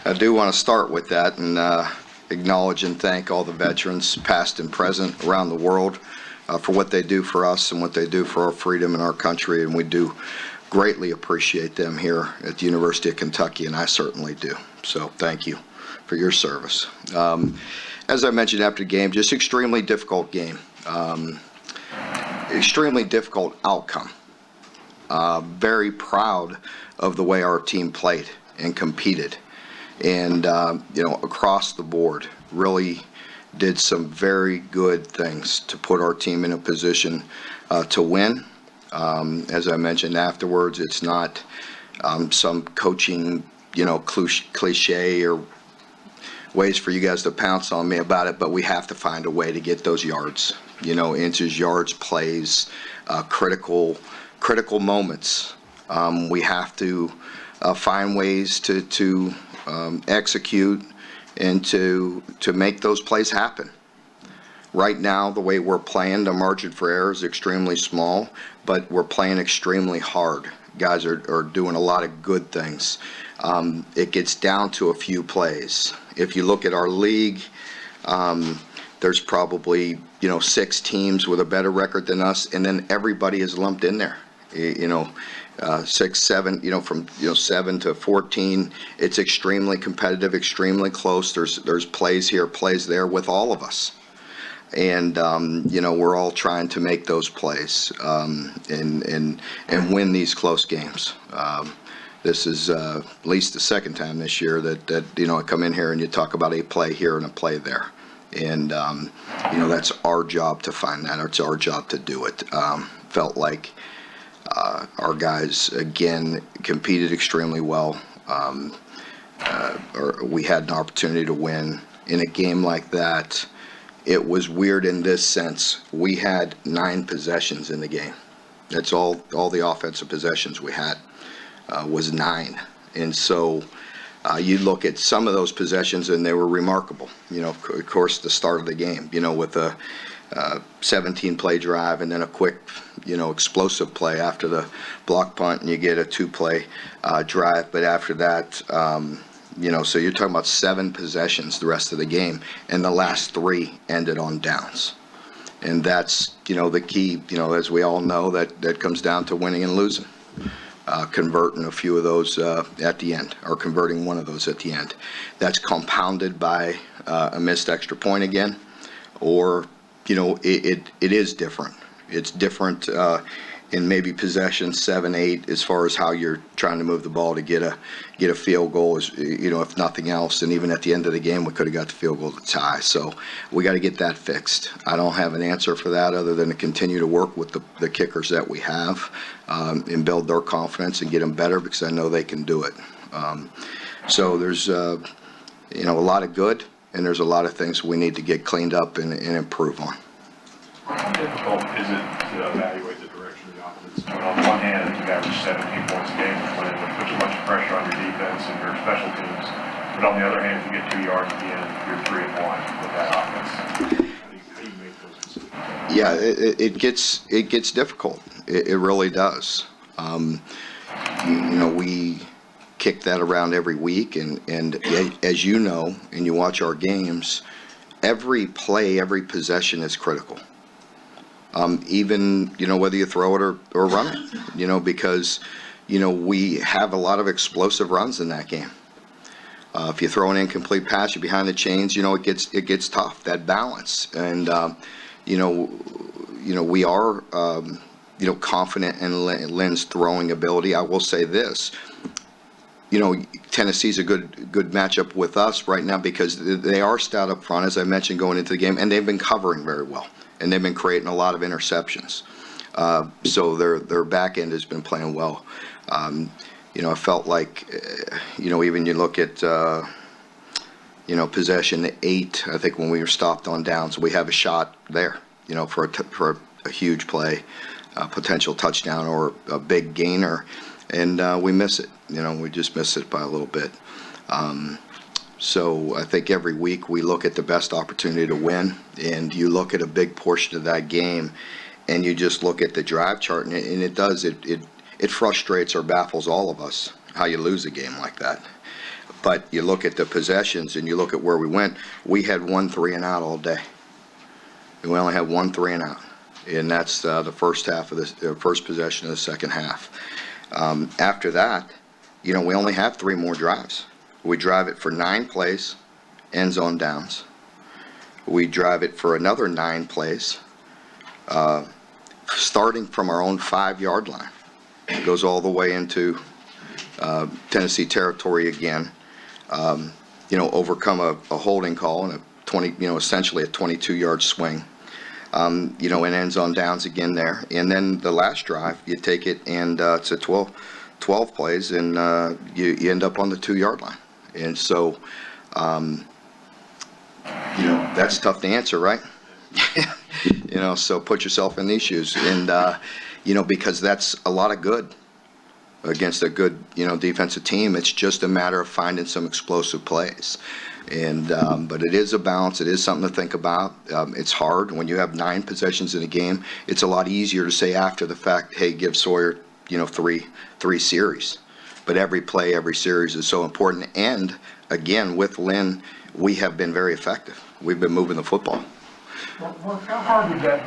I do want to start with that and acknowledge and thank all the veterans, past and present, around the world for what they do for us and what they do for our freedom and our country, and we do greatly appreciate them here at the University of Kentucky, and I certainly do. So thank you for your service. As I mentioned after the game, just extremely difficult game. Extremely difficult outcome. Very proud of the way our team played and competed. And, across the board, really did some very good things to put our team in a position to win. As I mentioned afterwards, it's not some coaching, cliche or ways for you guys to pounce on me about it, but we have to find a way to get those yards, inches, yards, plays, critical moments. We have to find ways to execute and to make those plays happen. Right now, the way we're playing, the margin for error is extremely small, but we're playing extremely hard. Guys are doing a lot of good things. It gets down to a few plays. If you look at our league, there's probably 6 teams with a better record than us, and then everybody is lumped in there. 6, 7, from 7 to 14. It's extremely competitive, extremely close. There's plays here, plays there with all of us. And we're all trying to make those plays and win these close games. This is at least the second time this year that I come in here and you talk about a play here and a play there, and that's our job to find that. It's our job to do it. Felt like our guys again competed extremely well. We had an opportunity to win in a game like that. It was weird in this sense. We had 9 possessions in the game. That's all the offensive possessions we had was 9. And so you look at some of those possessions and they were remarkable. Of course, the start of the game, with a 17-play drive and then a quick, explosive play after the block punt, and you get a 2-play drive. But after that, so you're talking about 7 possessions the rest of the game, and the last 3 ended on downs. And that's, the key, as we all know, that comes down to winning and losing. Converting a few of those at the end, or converting one of those at the end. That's compounded by a missed extra point again, or, it is different. It's different in maybe possession 7, 8 as far as how you're trying to move the ball to get a field goal, if nothing else. And even at the end of the game, we could have got the field goal to tie. So we got to get that fixed. I don't have an answer for that other than to continue to work with the kickers that we have and build their confidence and get them better, because I know they can do it. So there's a lot of good, and there's a lot of things we need to get cleaned up and improve on. How difficult is it to evaluate the direction of the offense? On the one hand, you average 17 points a game, which puts a bunch of pressure on your defense and your special teams. But on the other hand, if you get 2 yards at the end, you're 3-1 with that offense. How do you make those decisions? Yeah, it gets difficult. It really does. We kick that around every week, and as you know, and you watch our games, every play, every possession is critical. Even, whether you throw it or run it, because, we have a lot of explosive runs in that game. If you throw an incomplete pass, you're behind the chains, it gets tough, that balance. And, we are, confident in Lynn's throwing ability. I will say this, Tennessee's a good matchup with us right now because they are stout up front, as I mentioned, going into the game, and they've been covering very well. And they've been creating a lot of interceptions. So their back end has been playing well. I felt like, even you look at, possession 8, I think when we were stopped on downs, we have a shot there, for a huge play, a potential touchdown or a big gainer, and we miss it. We just miss it by a little bit. So I think every week we look at the best opportunity to win, and you look at a big portion of that game, and you just look at the drive chart, and it frustrates or baffles all of us how you lose a game like that. But you look at the possessions and you look at where we went, we had 1 3-and-out all day. And we only had 1 3-and-out. And that's the first half of the first possession of the second half. After that, we only have 3 more drives. We drive it for 9 plays, end zone downs. We drive it for another 9 plays, starting from our own 5-yard line. It goes all the way into Tennessee territory again. Overcome a holding call and essentially a 22-yard swing. And ends on downs again there. And then the last drive, you take it and it's a 12 plays and you end up on the 2-yard line. And so, that's tough to answer, right? So put yourself in these shoes. And, because that's a lot of good against a good, defensive team. It's just a matter of finding some explosive plays. And but it is a balance. It is something to think about. It's hard when you have 9 possessions in a game. It's a lot easier to say after the fact, hey, give Sawyer, three series. But every play, every series is so important. And again, with Lynn, we have been very effective. We've been moving the football. Mark, how hard would that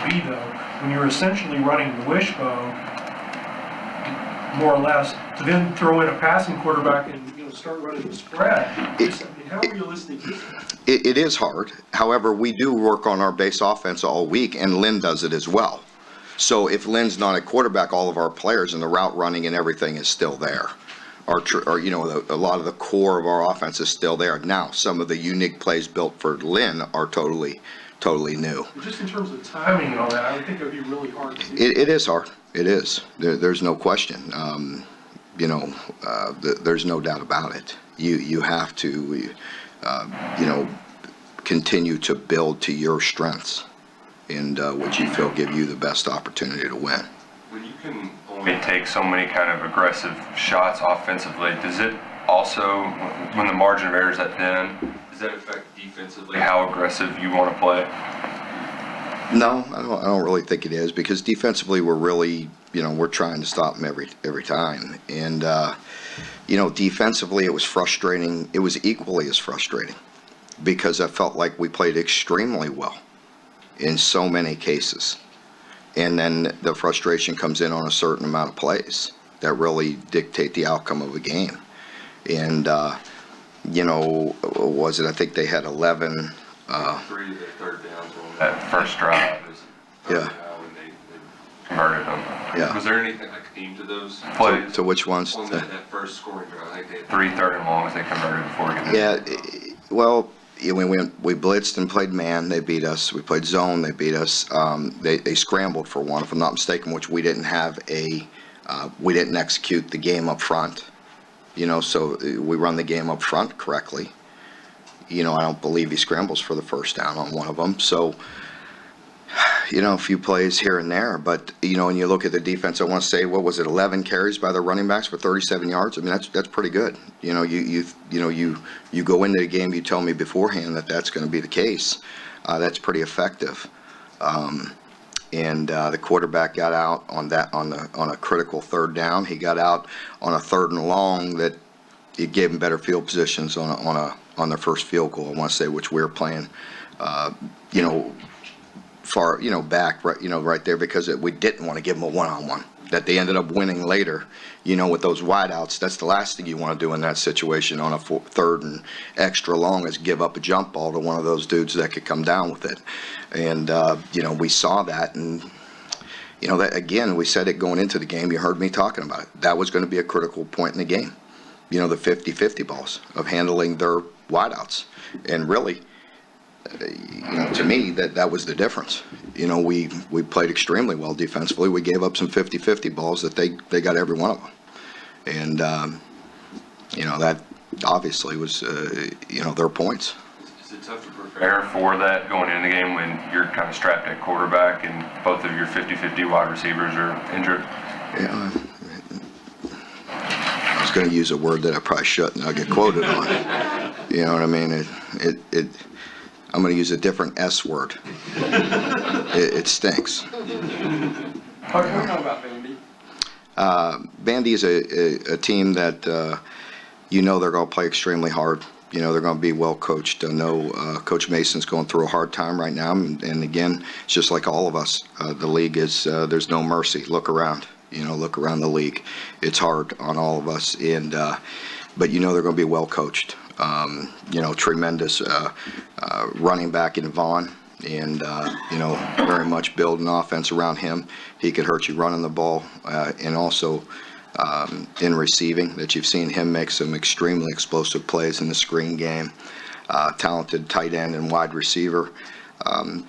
be, though, when you're essentially running the wishbone, more or less, to then throw in a passing quarterback and start running the spread? How realistic is that? It is hard. However, we do work on our base offense all week, and Lynn does it as well. So if Lynn's not a quarterback, all of our players and the route running and everything is still there. A lot of the core of our offense is still there. Now, some of the unique plays built for Lynn are totally new. Just in terms of timing and all that, I would think it would be really hard to do. It is hard. It is. There's no question. There's no doubt about it. You have to, continue to build to your strengths and what you feel give you the best opportunity to win. When you can only take so many kind of aggressive shots offensively, does it also, when the margin of error is that thin, does that affect defensively how aggressive you want to play? No, I don't really think it is, because defensively we're really, we're trying to stop them every time. And, defensively it was frustrating. It was equally as frustrating because I felt like we played extremely well in so many cases. And then the frustration comes in on a certain amount of plays that really dictate the outcome of a game. And, was it, I think they had 11. 3 of their third downs on that first drive is Yeah. when they converted them. Yeah. Was there anything like theme to those plays? To which ones? On that first scoring drive, I think they had 3 third and longs they converted before getting. Yeah, well, we blitzed and played man, they beat us. We played zone, they beat us. They scrambled for one, if I'm not mistaken, which we didn't have we didn't execute the game up front. So we run the game up front correctly. I don't believe he scrambles for the first down on one of them. So, a few plays here and there. But, when you look at the defense, I want to say, what was it, 11 carries by the running backs for 37 yards? I mean, that's pretty good. You go into the game, you tell me beforehand that that's going to be the case. That's pretty effective. And the quarterback got out on a critical third down. He got out on a 3rd and long that it gave him better field positions on their first field goal, I want to say, which we were playing, far, back, right there, because we didn't want to give them a one-on-one. That they ended up winning later, with those wideouts. That's the last thing you want to do in that situation on a 3rd and extra long, is give up a jump ball to one of those dudes that could come down with it. And, we saw that, and, that again, we said it going into the game. You heard me talking about it. That was going to be a critical point in the game. The 50-50 balls of handling their wideouts. And really, to me, that was the difference. We played extremely well defensively. We gave up some 50-50 balls that they got every one of them. And, that obviously was, their points. Is it tough to prepare for that going into the game when you're kind of strapped at quarterback and both of your 50-50 wide receivers are injured? Yeah. I was going to use a word that I probably shouldn't. I'll get quoted on. You know what I mean? I'm going to use a different S word. It stinks. Talk about Vandy. Vandy is a team that, you know they're going to play extremely hard. You know they're going to be well coached. I know Coach Mason's going through a hard time right now, and again, it's just like all of us. The league is there's no mercy. Look around. You know, look around the league. It's hard on all of us, and but you know they're going to be well coached. You know, tremendous running back in Vaughn, and you know, very much building offense around him. He could hurt you running the ball, and also in receiving, that you've seen him make some extremely explosive plays in the screen game. Talented tight end and wide receiver.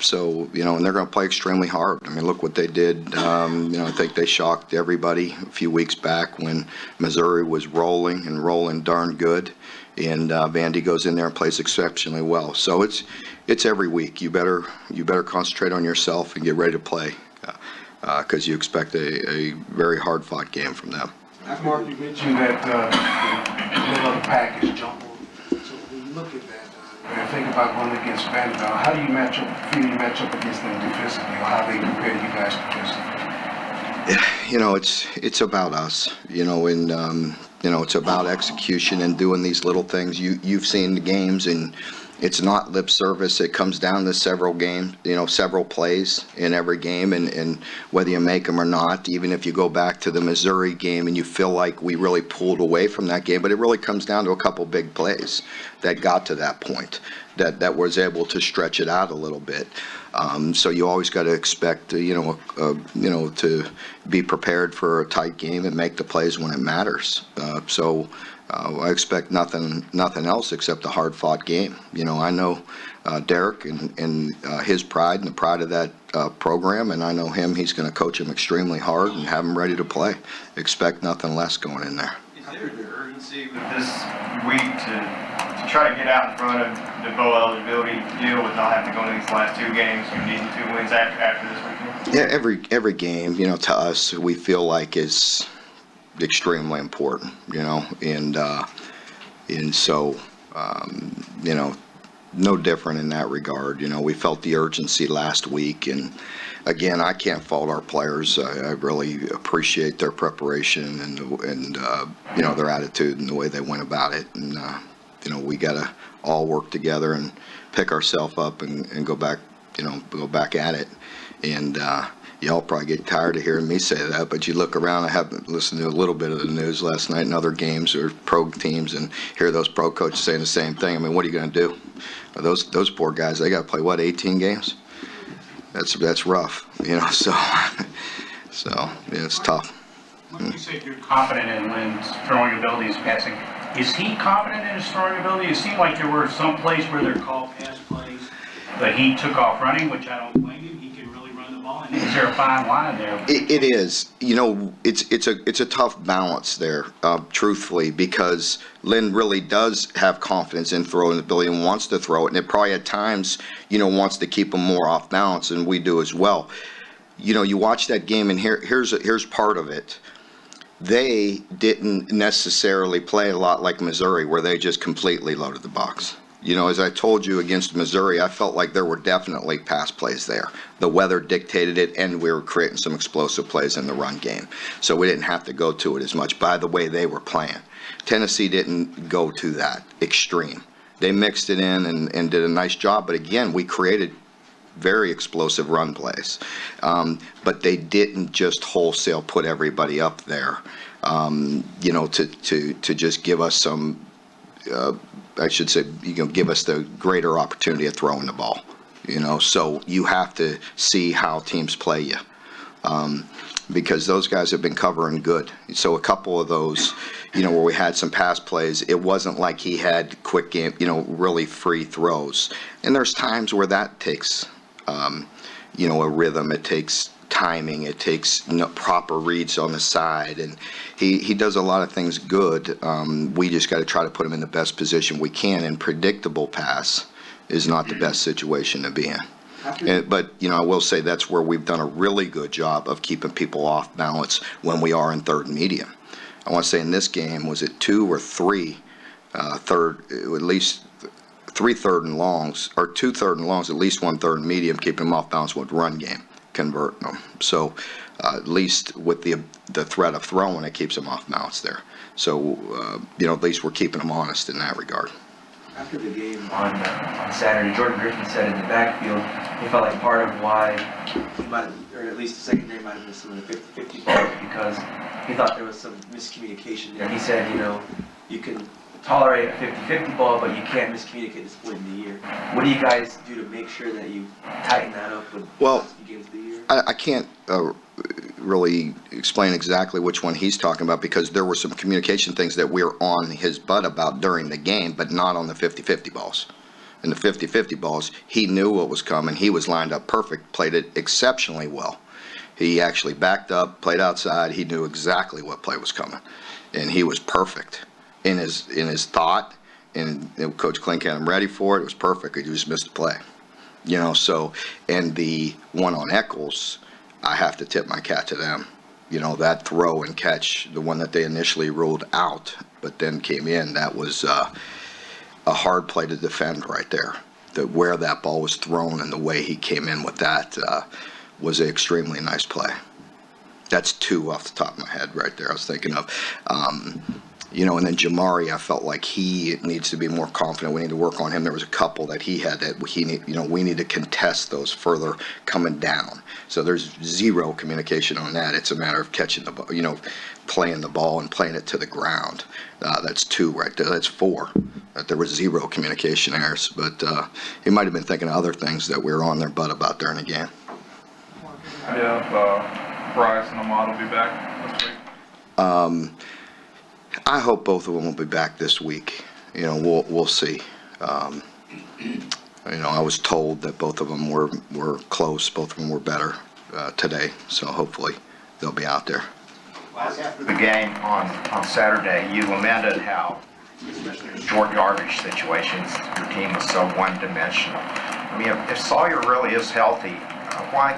So, you know, and they're going to play extremely hard. I mean, look what they did. You know, I think they shocked everybody a few weeks back when Missouri was rolling and rolling darn good. And Vandy goes in there and plays exceptionally well. So it's every week. You better concentrate on yourself and get ready to play, because you expect a very hard-fought game from them. Mark, you mentioned that the middle of the pack is jumbled. So when you look at that, and think about going against Vanderbilt, how do you feel you match up against them defensively, or how they compare to you guys defensively? You know, it's about us. You know, and you know, it's about execution and doing these little things. You've seen the games, and it's not lip service. It comes down to several games, you know, several plays in every game, and whether you make them or not. Even if you go back to the Missouri game and you feel like we really pulled away from that game, but it really comes down to a couple big plays that got to that point, that was able to stretch it out a little bit. So you always got to expect, to be prepared for a tight game and make the plays when it matters. I expect nothing else except a hard-fought game. You know, I know Derek and his pride and the pride of that program, and I know him. He's going to coach him extremely hard and have him ready to play. Expect nothing less going in there. Is there an urgency with this week to try to get out in front of the bowl eligibility deal with not having to go into these last two games? You need 2 wins after this weekend? Yeah, every game, you know, to us, we feel like is extremely important, you know, and so, you know, no different in that regard. You know, we felt the urgency last week, and again, I can't fault our players. I really appreciate their preparation and you know, their attitude and the way they went about it. And you know, we got to all work together and pick ourselves up and go back, you know, go back at it. And y'all probably get tired of hearing me say that, but you look around. I have listened to a little bit of the news last night and other games or pro teams, and hear those pro coaches saying the same thing. I mean, what are you going to do? Those poor guys, they got to play, what, 18 games? That's rough, you know. So yeah, it's tough. When you say you're confident in Lynn's throwing abilities, passing, is he confident in his throwing ability? It seemed like there were some plays where they're called pass plays, but he took off running, which I don't blame him. He can really run the ball. And is there a fine line there? It is. You know, it's a tough balance there, truthfully, because Lynn really does have confidence in throwing ability and wants to throw it, and it probably at times, you know, wants to keep him more off balance, and we do as well. You know, you watch that game, and here's part of it. They didn't necessarily play a lot like Missouri, where they just completely loaded the box. You know, as I told you against Missouri, I felt like there were definitely pass plays there. The weather dictated it, and we were creating some explosive plays in the run game. So we didn't have to go to it as much by the way they were playing. Tennessee didn't go to that extreme. They mixed it in and did a nice job, but again, we created very explosive run plays. But they didn't just wholesale put everybody up there, you know, to just give us some, I should say, you know, give us the greater opportunity of throwing the ball, you know. So you have to see how teams play you, because those guys have been covering good. So a couple of those, you know, where we had some pass plays, it wasn't like he had quick game, you know, really free throws. And there's times where that takes, you know, a rhythm. It takes timing. It takes, you know, proper reads on the side, and he does a lot of things good. We just got to try to put him in the best position we can, and predictable pass is not the best situation to be in. But, you know, I will say that's where we've done a really good job of keeping people off balance when we are in third and medium. I want to say in this game, was it 2 or 3 at least 3 third and longs, or 2 third and longs, at least 1 third and medium, keeping them off balance with run game. converting them. So at least with the threat of throwing, it keeps them off balance there. So, at least we're keeping them honest in that regard. After the game on Saturday, Jordan Griffin said in the backfield, he felt like part of why he might have, or at least the secondary might have missed some of the 50-50 balls because he thought there was some miscommunication there. He said, you can tolerate a 50-50 ball, but you can't miscommunicate this point in the year. What do you guys do to make sure that you tighten that up with the last few games of the year? I can't really explain exactly which one he's talking about because there were some communication things that we were on his butt about during the game, but not on the 50-50 balls. In the 50-50 balls, he knew what was coming. He was lined up perfect, played it exceptionally well. He actually backed up, played outside. He knew exactly what play was coming, and he was perfect in his thought. And Coach Klink had him ready for it. It was perfect. He just missed a play. So, and the one on Eccles, I have to tip my hat to them. That throw and catch, the one that they initially ruled out, but then came in, that was a hard play to defend right there. Where that ball was thrown and the way he came in with that was an extremely nice play. That's two off the top of my head right there I was thinking of. And then Jamari, I felt like he needs to be more confident. We need to work on him. There was a couple that he had that we need to contest those further coming down. So there's zero communication on that. It's a matter of catching the ball, playing the ball and playing it to the ground. That's two right there. That's four. There was zero communication errors. But he might have been thinking of other things that we were on their butt about during the game. Yeah, Bryce and Ahmad will be back this week. I hope both of them will be back this week. We'll see. I was told that both of them were close. Both of them were better today. So hopefully they'll be out there. After the game on Saturday, you lamented how, especially in short yardage situations, your team was so one-dimensional. I mean, if Sawyer really is healthy, why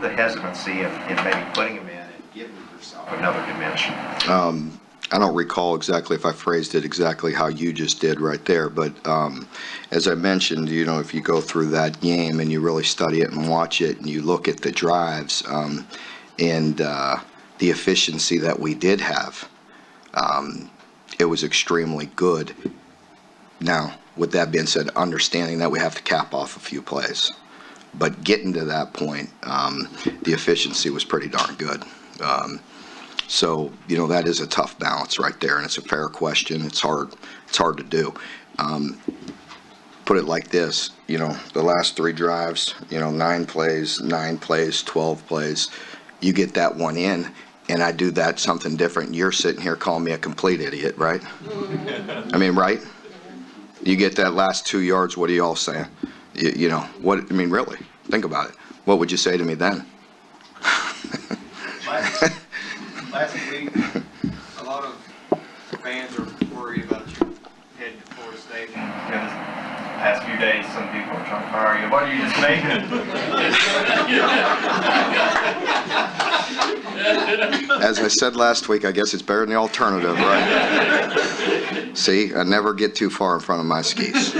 the hesitancy in maybe putting him in and giving yourself another dimension? I don't recall exactly if I phrased it exactly how you just did right there, but as I mentioned, if you go through that game and you really study it and watch it and you look at the drives and the efficiency that we did have, it was extremely good. Now, with that being said, understanding that we have to cap off a few plays, but getting to that point, the efficiency was pretty darn good. So, that is a tough balance right there, and it's a fair question. It's hard to do. Put it like this, the last three drives, 9 plays, 12 plays, you get that one in, and I do that something different. You're sitting here calling me a complete idiot, right? I mean, right? You get that last 2 yards, what are you all saying? Really, think about it. What would you say to me then? Last week, a lot of fans are worried about you heading to Florida State. And the past few days, some people are trying to fire you. What are you just making? As I said last week, I guess it's better than the alternative, right? See, I never get too far in front of my skis.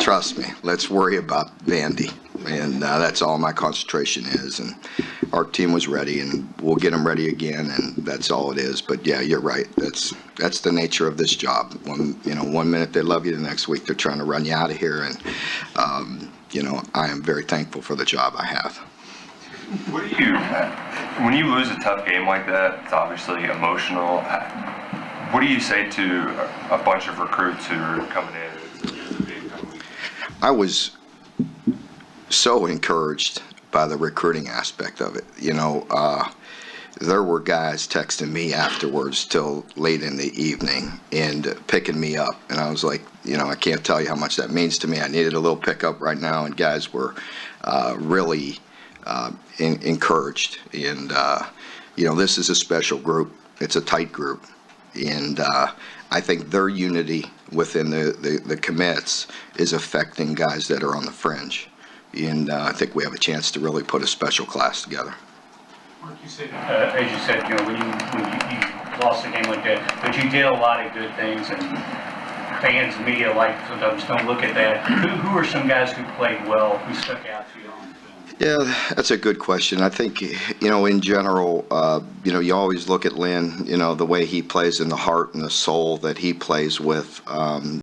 Trust me. Let's worry about Vandy. And that's all my concentration is. And our team was ready, and we'll get them ready again, and that's all it is. But yeah, you're right. That's the nature of this job. One minute they love you, the next week they're trying to run you out of here. And I am very thankful for the job I have. When you lose a tough game like that, it's obviously emotional. What do you say to a bunch of recruits who are coming in? I was so encouraged by the recruiting aspect of it. There were guys texting me afterwards till late in the evening and picking me up, and I was like, I can't tell you how much that means to me. I needed a little pickup right now, and guys were really encouraged. And this is a special group. It's a tight group, and I think their unity within the commits is affecting guys that are on the fringe. And I think we have a chance to really put a special class together. Mark, you said, as you said, when you lost a game like that, but you did a lot of good things, and fans, media, sometimes don't look at that. Who are some guys who played well, who stuck out to you on film? Yeah, that's a good question. I think, in general, you always look at Lynn, the way he plays and the heart and the soul that he plays with.